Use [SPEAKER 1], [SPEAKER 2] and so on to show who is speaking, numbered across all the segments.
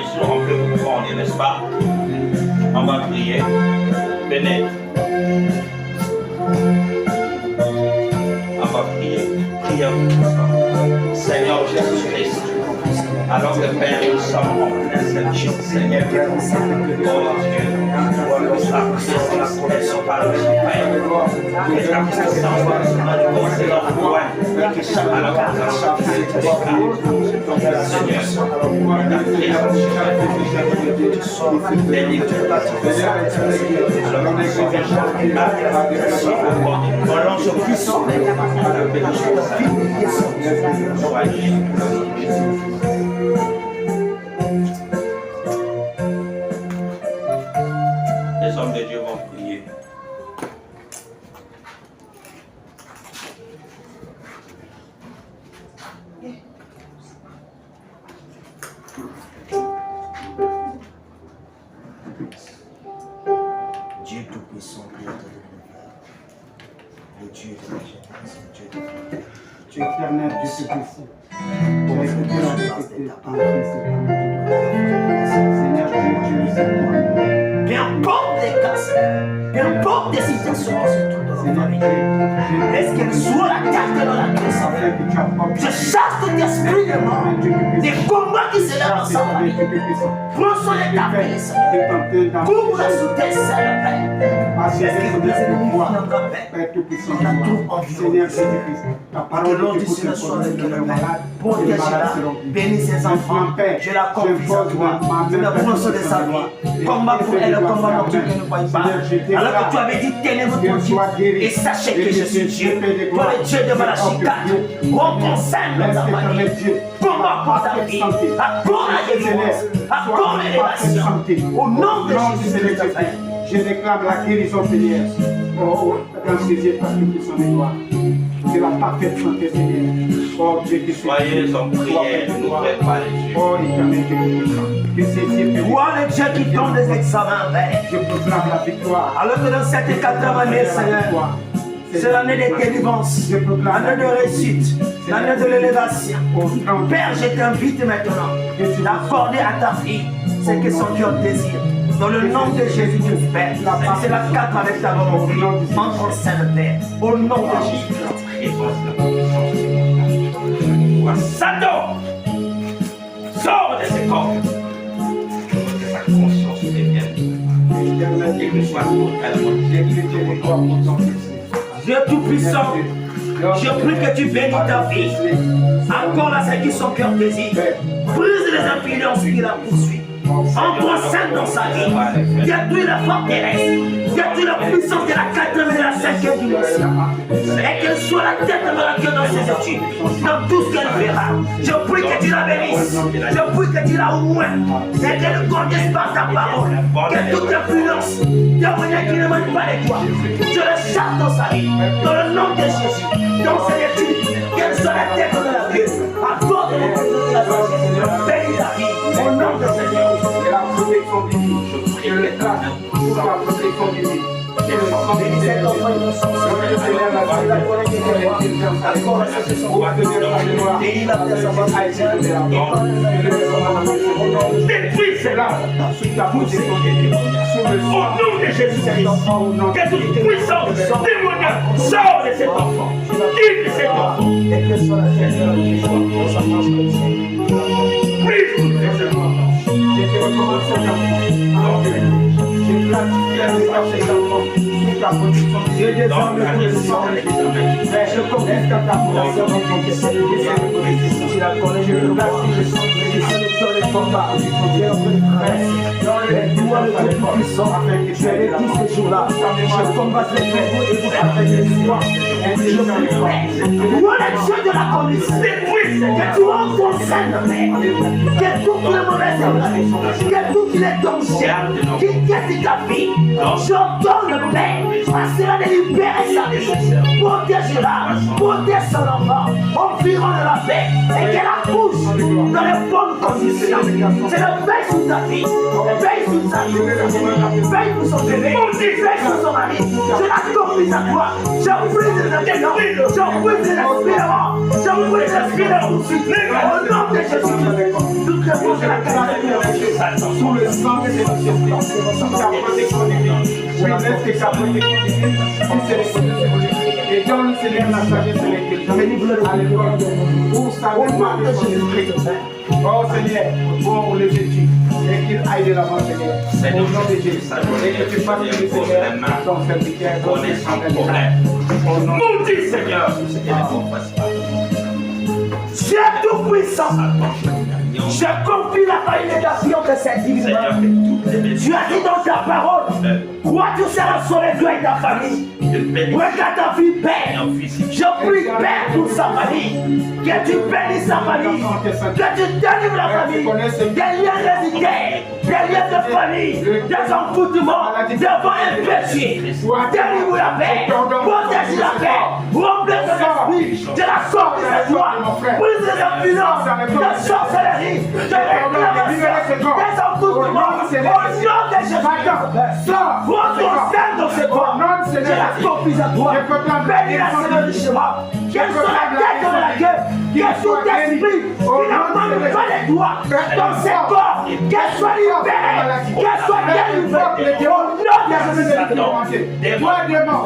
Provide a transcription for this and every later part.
[SPEAKER 1] guérison, on peut vous prendre, n'est-ce pas? On va prier. Venez. On va prier. Prions. Seigneur Jésus-Christ, alors que Père, nous sommes en plein cette chose, Seigneur. Oh Dieu, nous sommes expression par le Père. Que ta puissance soit sur notre corps, c'est leur foi. Et que chaque alors que nous allons faire ce Seigneur, ta prière, les hommes de Dieu vont prier.
[SPEAKER 2] Dieu Tout-Puissant, Créateur de l'univers, le Dieu de la jeunesse, le Dieu de la vie.
[SPEAKER 3] Tu es éternel, Dieu Tout-Puissant.
[SPEAKER 2] Pour la grâce de ta part,
[SPEAKER 3] Seigneur, tu nous aimes.
[SPEAKER 2] peu importe les cas, peu importe les situations qui se trouvent dans la famille, est-ce qu'elle soit la carte dans la pièce, je chasse tout esprit de mort, des combats qui se lèvent dans sa famille. Prends soin de ta vie, Seigneur. Couvre sous tes ailes, Père. Est-ce que les ennemis viennent en paix? On la trouve en vie. Que l'ordre du Seigneur soit avec le Père. Protège-la, bénis ses enfants. Je la confie à toi. Je la prends soin de sa vie. Combat pour elle, combat pour Dieu que ne voit pas. Alors que tu avais dit, tenez votre Dieu et sachez que je suis Dieu. Toi, le Dieu de Malachika, reconnaît dans ta famille. Combat pour ta vie. Accorde la délivrance. Accorde l'élévation. Au nom de Jésus de Frère.
[SPEAKER 3] Je déclare la guérison, Seigneur, dans ses yeux, parce que tu son étoile. C'est la parfaite santé, Seigneur. Oh Dieu, que
[SPEAKER 1] soyez en prière, ne nous préparez les yeux.
[SPEAKER 3] Oh éternel, que ces yeux.
[SPEAKER 2] Toi, le Dieu qui donne des examens, Père.
[SPEAKER 3] Je proclame la victoire.
[SPEAKER 2] Alors que dans cette 4e année, Seigneur, c'est l'année de délivrance, l'année de réussite, l'année de l'élévation. Père, je t'invite maintenant d'accorder à ta fille ce que son cœur désire. Dans le nom de Jésus-Christ, Père, c'est la 4 avec ta volonté, entre Saint Père, au nom de Jésus-Christ.
[SPEAKER 1] Satan, sors de ce corps. Que sa conscience devienne. Et que soit totalement.
[SPEAKER 2] Dieu Tout-Puissant, je prie que tu bénis ta vie. Encore à ceux qui sont cœur désir. Brise les influences qui la poursuivent. Entre dans sa vie. Détruis la forteresse. Détruis la puissance de la 4e et de la 5e dimension. Et qu'elle soit la tête de la queue dans ses études. Dans tout ce qu'elle verra. Je prie que tu la bénisses. Je prie que tu la ouvres. Et qu'elle conduise par ta parole. Que toute influence démoniaque qui ne mène pas les toi. Je le chasse dans sa vie. Dans le nom de Jésus. Dans ses études. Qu'elle soit la tête de la queue. Accorde les personnes de la sagesse. Bénis la vie. Au nom de Seigneur.
[SPEAKER 3] Et la protection divine. Je le trace pour la protection divine. Et le sang de cet enfant innocent,
[SPEAKER 1] détruis cela sous ta protection divine. Au nom de Jésus-Christ, que toute puissance démoniaque sort de cet enfant. Quitte cet enfant.
[SPEAKER 2] Et que soit la tête de la
[SPEAKER 1] Prise toutes les enfants.
[SPEAKER 3] Je descends le puissant. Je confesse ta fondation. Je la connais, je le place, je sens le combat. Je dois le puissant. Je l'ai dit ce jour-là. Je combat les péchés et vous avec l'espoir. Je prie, toi le Dieu de la commission, que tu rencontres que toutes les mauvaises choses, que tous les dangers qui guettent ta vie, j'entends le Père, parce qu'il a libéré sa vie. Protège-la, protège son enfant, environ de la paix, et qu'elle accouche dans les bonnes conditions. C'est le veille sur ta vie, veille sur sa vie, veille pour son bébé, veille sur son mari. Je la confie à toi, je prie de l'espérance, je prie de l'espérance, je prie de l'espérance.
[SPEAKER 2] Au nom de Jésus, toutes les forces de la carrière,
[SPEAKER 3] sous le sang de Jésus-Christ, sous ta protection divine. Je laisse que ta protection divine puisse les et donne, Seigneur, la sagesse et l'équilibre à l'école pour savoir de son esprit. Oh Seigneur, pour les études et qu'il aille de l'avant, Seigneur, au nom de Jésus. Et que tu fasses le Seigneur, ton serviteur, ton problème.
[SPEAKER 1] Maudit Seigneur,
[SPEAKER 2] Dieu tout-puissant, je confie la validation de cette divinité. Tu as dit dans ta parole, quoi tu seras sauvé, toi et ta famille. Regarde ta vie, Père. Je prie, Père, pour sa famille. Que tu bénisses sa famille. Que tu délivres la famille. Des liens d'héritage, des liens de famille, des envoûtements, devant un péché. Délivre la paix. Protège la paix. Remplis ton esprit de la sorte de la joie. Brise les influences de sorcellerie, de réclamation, des envoûtements. Au nom de Jésus. Prends ton sein dans ce corps. Je la confie à toi. Bénis la semaine du chemin. Qu'elle soit la tête comme la queue. Que tout esprit qui n'a pas de toi dans ses corps, qu'elle soit libérée, qu'elle soit délivrée. Au nom de Jésus.
[SPEAKER 3] Toi, démon,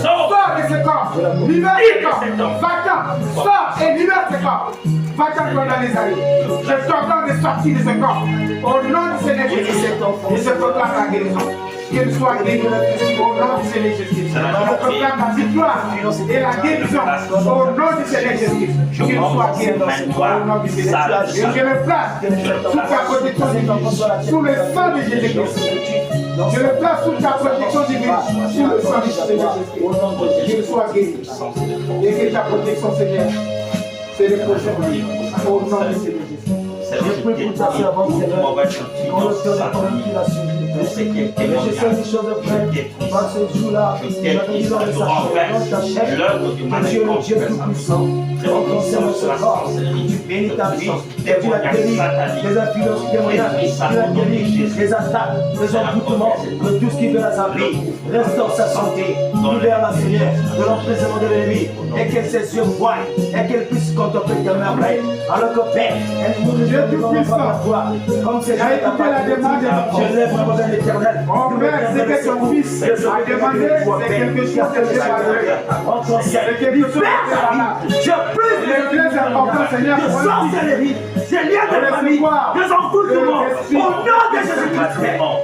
[SPEAKER 3] sors de ce corps. Libère ce corps. Va-t'en. Sors et libère ce corps. Va-t'en dans les années. Je t'ordonne de sortir de ce corps. Au nom du Seigneur Jésus. Et je proclame la guérison. Qu'il soit guéri au nom du Seigneur Jésus. Je proclame la victoire et la guérison au nom du Seigneur Jésus. Qu'il soit guéri au nom du Seigneur. Et je le place sous ta protection divine, sous le sang de Jésus-Christ. Je le place sous ta protection divine, sous le sang de Jésus-Christ. Qu'il soit guéri. Et que ta protection, Seigneur, c'est le prochain au nom du Seigneur Jésus.
[SPEAKER 2] Je prie pour ta servante, Seigneur, qu'on obtienne la communication. Et je sais des choses vraies par ce jour-là. Tu as mis dans ta chair, que Dieu est Dieu tout-puissant. On concerne ce corps, tu bénis ta vie, et tu l'as guéri des influences démoniaques, tu l'as guéri des attaques, des envoûtements, de tout ce qui veut à sa vie. Restaure sa santé, libère la Seigneur de l'emprisonnement de l'ennemi, et qu'elle ses yeux voient, et qu'elle puisse contempler tes merveilles. Alors que Père, elle nous remercie par toi, comme c'est la demande, je lève ma main l'éternel.
[SPEAKER 3] Mon Père, c'est que ton fils a demandé, c'est quelque chose de dévalé. C'est quelque chose de dévalé.
[SPEAKER 2] Je prie
[SPEAKER 3] le plus important, Seigneur,
[SPEAKER 2] de sorcellerie, des liens de famille, des envoûtements, au nom de Jésus-Christ,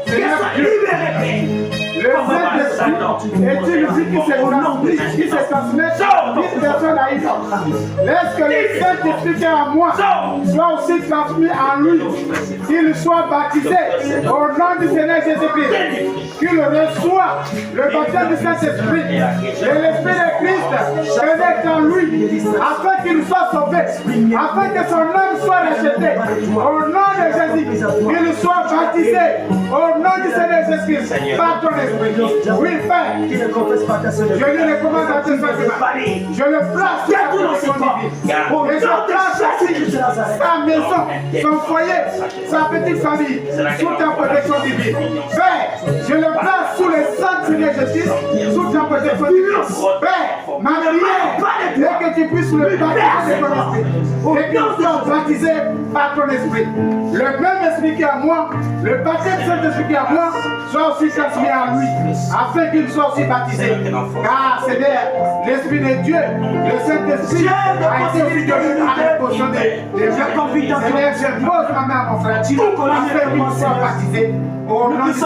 [SPEAKER 2] qu'elle soit libérée.
[SPEAKER 3] Le Saint-Esprit est une vie qui se transmet d'une personne à une autre. Laisse que le Saint-Esprit qui est en moi soit aussi transmis en lui. Qu'il soit baptisé au nom du Seigneur Jésus-Christ. Qu'il reçoive le baptême du Saint-Esprit et l'Esprit de Christ pénètre en lui afin qu'il soit sauvé, afin que son âme soit rachetée. Au nom de Jésus, qu'il soit baptisé au nom du Seigneur Jésus-Christ par ton esprit. Oui, Père,
[SPEAKER 2] Qui ne confesse pas ta seule
[SPEAKER 3] je lui recommande à tes familles. Je le place sur la protection divine. Et je place aussi sa maison, son foyer, sa petite famille, sous ta protection divine. Père, je le place sous le sang de Jésus, sous ta protection divine. Père, ma prière est que tu puisses le baptiser de ton esprit. Et qu'il soit baptisé par ton esprit. Le même esprit qui est à moi, le baptême de Saint-Esprit qui est à moi, soit aussi transmis à lui, afin qu'il soit aussi baptisé. Car Seigneur, l'Esprit de Dieu, le Saint-Esprit a été mis à la potion des gens. Seigneur, je pose ma main à mon frère, afin qu'il soit baptisé. Au nom de Jésus,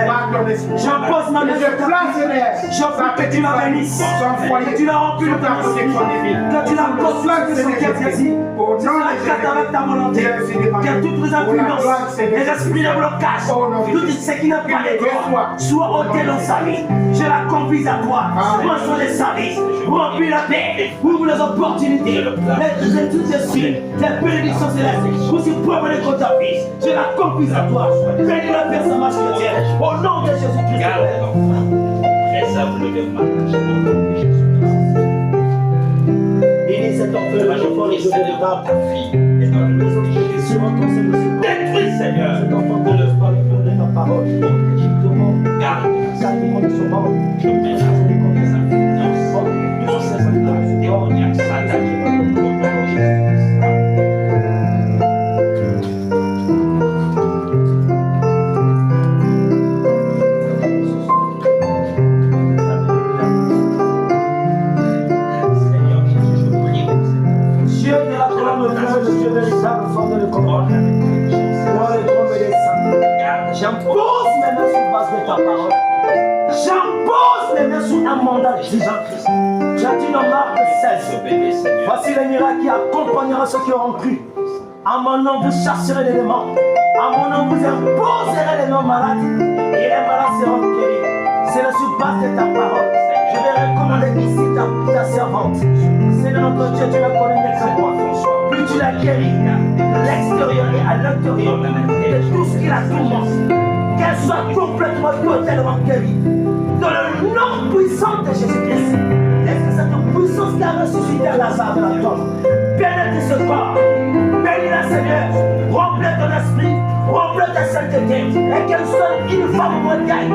[SPEAKER 3] par ton esprit.
[SPEAKER 2] J'impose ma main
[SPEAKER 3] Je place, Seigneur,
[SPEAKER 2] je prie que tu la bénisses,
[SPEAKER 3] son foyer,
[SPEAKER 2] que tu la remplis de ta protection divine, que tu la construis de son cœur Jésus,
[SPEAKER 3] au nom de
[SPEAKER 2] que avec ta volonté, que toutes les influences, les esprits de blocage, tout ce qui n'a pas de toi, soit ôté dans sa vie. Je la confie à toi, prends soin de sa vie, remplis la paix, ouvre les opportunités, les tout esprits, les bénédictions célestes, aussi prendre les comptes ta vie. Je la confie à toi. Bénis la personne marche chrétienne. Au nom de Jésus-Christ.
[SPEAKER 1] Réserve-le de ma
[SPEAKER 2] Bénis cet enfant, je prends les choses de ta fille. Et dans le besoin de Jésus, détruis, Seigneur. Cet enfant ne laisse pas lui donner ta parole. Je demande, garde, sacrement de son ventre. Je mets la vie comme des influences. Tout ce démoniaque, satanique,
[SPEAKER 3] de la colonne de Dieu, le Dieu véritable, sort de le combat. Seigneur, le trône des saints. J'impose mes mains sur base de ta parole. J'impose mes mains sur un mandat de Jésus-Christ. Tu as dit dans Marc 16. Voici les miracles qui accompagneront ceux qui auront cru. À mon nom, vous chasserez les démons. À mon nom, vous imposerez les noms malades. Et les malades seront guéris. C'est le sur base de ta parole. Je vais recommander ici ta servante. Seigneur notre Dieu, tu la connais mieux que moi. Plus tu la guéris de l'extérieur et à l'intérieur de tout ce qui la tourmente. Qu'elle soit complètement, totalement guérie. Dans le nom puissant de Jésus-Christ. Est-ce que cette puissance qui a ressuscité Lazare de la tombe pénètre ce corps? Bénis-la, Seigneur. Remplis ton esprit. Remplis ta sainteté. Et qu'elle soit une femme mondiale.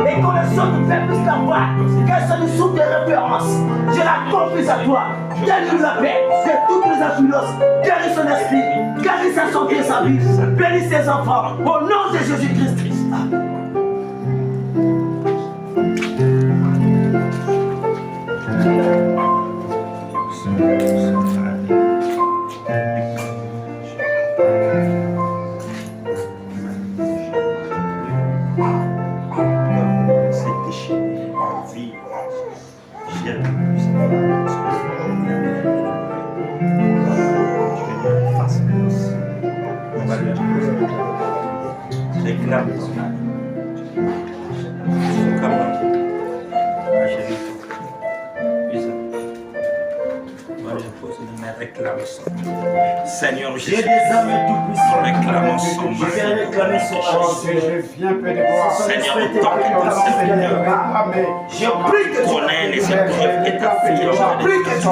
[SPEAKER 3] Et qu'on ne soit de faire plus la voix. Qu'elle soit une source de référence. Je la confie à toi. Guéris la paix de toutes les influences. Guéris son esprit. Guéris sa santé et sa vie. Bénis ses enfants. Au nom de Jésus-Christ.
[SPEAKER 1] Seigneur
[SPEAKER 3] J'ai
[SPEAKER 1] Jésus,
[SPEAKER 3] des âmes tout-puissants.
[SPEAKER 1] réclamons son
[SPEAKER 3] Je viens
[SPEAKER 1] mal.
[SPEAKER 3] réclamer son
[SPEAKER 4] Je viens pénétrer.
[SPEAKER 1] Seigneur, tant que ton serviteur
[SPEAKER 3] Je prie que tu
[SPEAKER 1] connaît les épreuves que ta fille a
[SPEAKER 3] prie que tu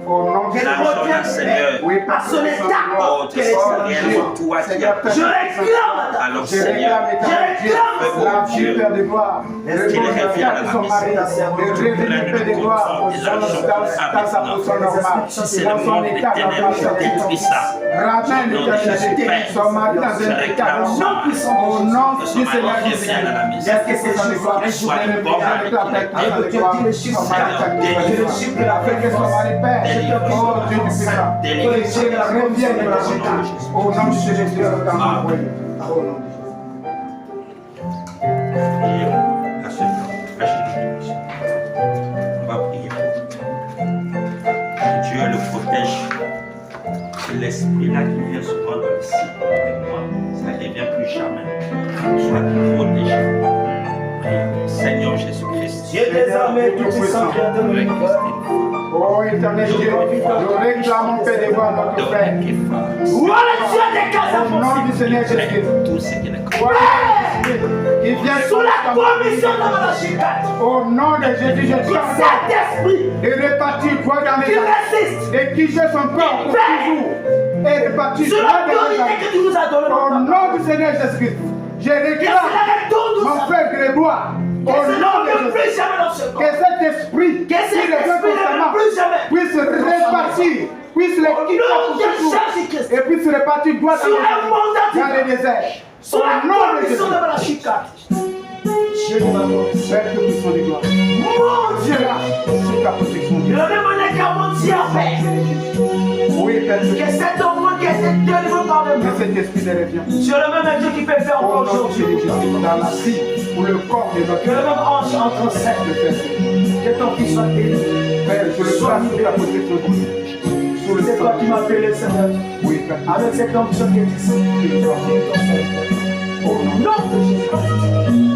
[SPEAKER 4] Au nom de
[SPEAKER 3] qu'elle revienne,
[SPEAKER 1] Seigneur,
[SPEAKER 3] à son état.
[SPEAKER 1] oh, tu sais rien de toi qui a
[SPEAKER 3] Je réclame.
[SPEAKER 1] alors Seigneur,
[SPEAKER 4] la vie Père de gloire,
[SPEAKER 1] qu'il revienne à la
[SPEAKER 4] son mari, de revenir Père de gloire, dans sa position normale,
[SPEAKER 1] si c'est
[SPEAKER 4] dans
[SPEAKER 1] le
[SPEAKER 4] son
[SPEAKER 1] monde des
[SPEAKER 4] état, dans
[SPEAKER 1] ténèbres
[SPEAKER 4] sa
[SPEAKER 1] qui détruit ça,
[SPEAKER 4] ramène l'éternité, son mari dans un état au nom
[SPEAKER 1] que
[SPEAKER 4] du
[SPEAKER 1] son
[SPEAKER 4] Seigneur
[SPEAKER 1] mari
[SPEAKER 4] Jésus.
[SPEAKER 1] revienne à la maison.
[SPEAKER 3] Est-ce que c'est
[SPEAKER 4] Son histoire,
[SPEAKER 1] Soit une bonne
[SPEAKER 3] le chiffre de la
[SPEAKER 4] Fais que son mari père, oh Dieu du puissant, revienne au nom de Jésus dans mon foyer. Au nom de
[SPEAKER 1] On va prier pour que Dieu le protège. Que l'esprit là qui vient souvent dans le site avec moi, ça ne revient plus jamais. Soit protégé. Priez. Seigneur Jésus-Christ.
[SPEAKER 3] J'ai des armées tout-puissants créateurs de l'univers.
[SPEAKER 4] Oh éternel Dieu, nous réclamons Père de gloire notre Père.
[SPEAKER 3] Voilà Dieu des cas
[SPEAKER 4] Au nom du Seigneur Jésus-Christ.
[SPEAKER 1] Tout ce qui est
[SPEAKER 4] Qui vient
[SPEAKER 3] sous la commission de Malachie 4.
[SPEAKER 4] au nom de Jésus, je
[SPEAKER 3] Tout Saint-Esprit
[SPEAKER 4] et répartir quoi dans
[SPEAKER 3] qui
[SPEAKER 4] les
[SPEAKER 3] résiste
[SPEAKER 4] et qui jette son corps pour toujours et répartir
[SPEAKER 3] sur
[SPEAKER 4] quoi dans
[SPEAKER 3] l'autorité que tu nous as donnée.
[SPEAKER 4] au nom du Seigneur Jésus-Christ. Je
[SPEAKER 3] Que
[SPEAKER 4] réclame
[SPEAKER 3] cela retourne
[SPEAKER 4] mon
[SPEAKER 3] tout ça.
[SPEAKER 4] frère Grégoire
[SPEAKER 3] Que
[SPEAKER 4] au
[SPEAKER 3] cela
[SPEAKER 4] nom
[SPEAKER 3] ne
[SPEAKER 4] de Jésus.
[SPEAKER 3] plus jamais dans ce corps.
[SPEAKER 4] Que cet esprit
[SPEAKER 3] Que cet
[SPEAKER 4] qui le veut
[SPEAKER 3] esprit ne
[SPEAKER 4] constamment
[SPEAKER 3] plus jamais.
[SPEAKER 4] puisse répartir, puisse le quitter
[SPEAKER 3] Au nom
[SPEAKER 4] pour
[SPEAKER 3] de
[SPEAKER 4] toujours
[SPEAKER 3] Jésus-Christ.
[SPEAKER 4] et puisse répartir droit
[SPEAKER 3] Sur un mandat
[SPEAKER 4] dans les déserts.
[SPEAKER 3] Sur la
[SPEAKER 4] Au nom de
[SPEAKER 3] commission
[SPEAKER 4] Jésus.
[SPEAKER 3] de Malachie 4. Dieu de ma mort.
[SPEAKER 4] Père de puissant de gloire.
[SPEAKER 3] Mon Dieu.
[SPEAKER 4] Sur ta protection.
[SPEAKER 3] De la même manière qu'à mon Dieu a fait.
[SPEAKER 4] Oui, Père de
[SPEAKER 3] Que cet enfant qui a été délivré par le
[SPEAKER 4] que
[SPEAKER 3] mal.
[SPEAKER 4] cet esprit de revient.
[SPEAKER 3] Sur le même Dieu qui peut faire
[SPEAKER 4] Au
[SPEAKER 3] encore
[SPEAKER 4] nom de
[SPEAKER 3] aujourd'hui.
[SPEAKER 4] Jésus, dans la vie, pour le corps de notre
[SPEAKER 3] Que le même ange entre en scène. Que ton fils soit délivré.
[SPEAKER 4] Père, je le place sous la protection de Dieu. Sous le
[SPEAKER 3] C'est toi qui m'as appelé, Seigneur.
[SPEAKER 4] Oui, Père.
[SPEAKER 3] Avec cette onction qui est ici.
[SPEAKER 4] Que le sois.
[SPEAKER 3] Au nom de Jésus.